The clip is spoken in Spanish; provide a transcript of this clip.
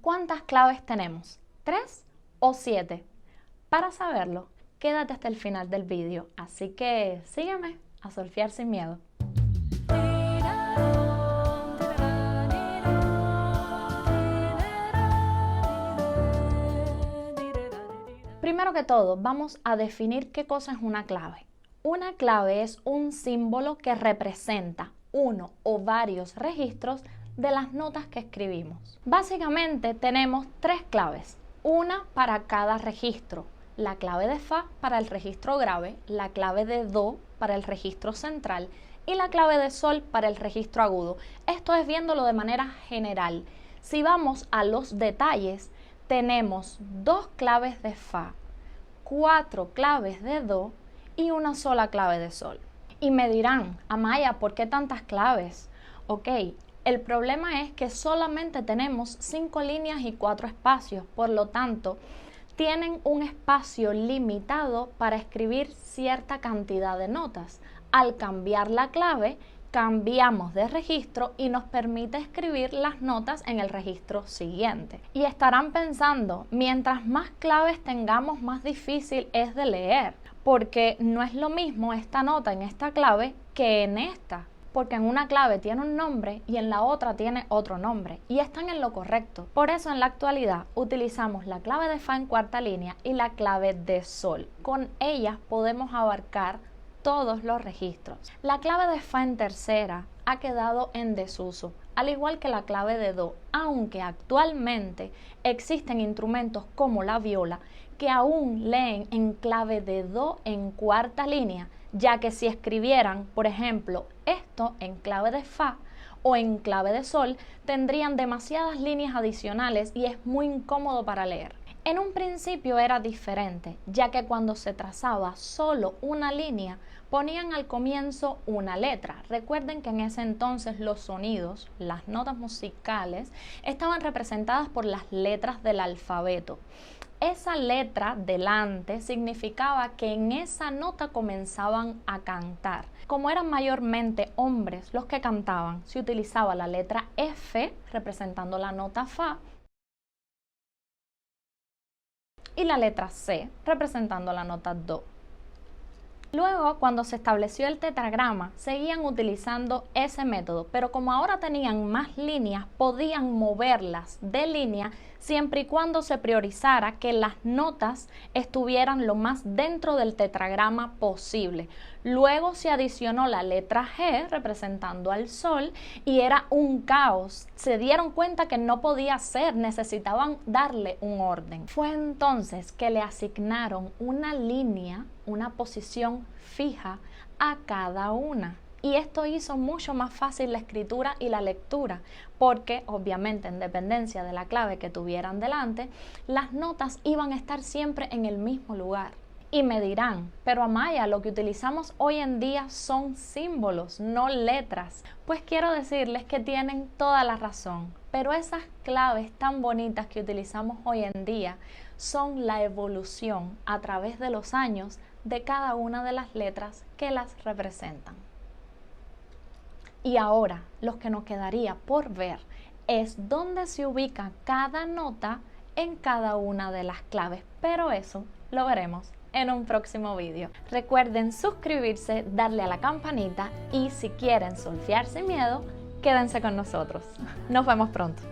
¿Cuántas claves tenemos? ¿3 o 7? Para saberlo, quédate hasta el final del vídeo, así que sígueme a solfear sin miedo. Primero que todo, vamos a definir qué cosa es una clave. Una clave es un símbolo que representa uno o varios registros de las notas que escribimos. Básicamente tenemos 3 claves, una para cada registro. La clave de Fa para el registro grave, la clave de Do para el registro central y la clave de Sol para el registro agudo. Esto es viéndolo de manera general. Si vamos a los detalles, tenemos 2 claves de Fa, 4 claves de Do y una sola clave de Sol. Y me dirán, Amaya, ¿por qué tantas claves? Ok, el problema es que solamente tenemos 5 líneas y 4 espacios, por lo tanto, tienen un espacio limitado para escribir cierta cantidad de notas. Al cambiar la clave, cambiamos de registro y nos permite escribir las notas en el registro siguiente. Y estarán pensando, mientras más claves tengamos, más difícil es de leer, porque no es lo mismo esta nota en esta clave que en esta. Porque en una clave tiene un nombre y en la otra tiene otro nombre, y están en lo correcto. Por eso en la actualidad utilizamos la clave de Fa en cuarta línea y la clave de Sol. Con ellas podemos abarcar todos los registros. La clave de Fa en tercera ha quedado en desuso, al igual que la clave de Do, aunque actualmente existen instrumentos como la viola que aún leen en clave de Do en cuarta línea, ya que si escribieran, por ejemplo, esto en clave de Fa o en clave de Sol, tendrían demasiadas líneas adicionales y es muy incómodo para leer. En un principio era diferente, ya que cuando se trazaba solo una línea, ponían al comienzo una letra. Recuerden que en ese entonces los sonidos, las notas musicales, estaban representadas por las letras del alfabeto. Esa letra delante significaba que en esa nota comenzaban a cantar. Como eran mayormente hombres los que cantaban, se utilizaba la letra F representando la nota Fa y la letra C representando la nota Do. Luego, cuando se estableció el tetragrama, seguían utilizando ese método, pero como ahora tenían más líneas, podían moverlas de línea siempre y cuando se priorizara que las notas estuvieran lo más dentro del tetragrama posible. Luego se adicionó la letra G representando al Sol y era un caos. Se dieron cuenta que no podía ser, necesitaban darle un orden. Fue entonces que le asignaron una línea, una posición fija a cada una. Y esto hizo mucho más fácil la escritura y la lectura, porque obviamente en dependencia de la clave que tuvieran delante, las notas iban a estar siempre en el mismo lugar. Y me dirán, pero Amaya, lo que utilizamos hoy en día son símbolos, no letras. Pues quiero decirles que tienen toda la razón, pero esas claves tan bonitas que utilizamos hoy en día son la evolución a través de los años de cada una de las letras que las representan. Y ahora, lo que nos quedaría por ver es dónde se ubica cada nota en cada una de las claves, pero eso lo veremos en un próximo vídeo. Recuerden suscribirse, darle a la campanita y si quieren solfear sin miedo, quédense con nosotros. Nos vemos pronto.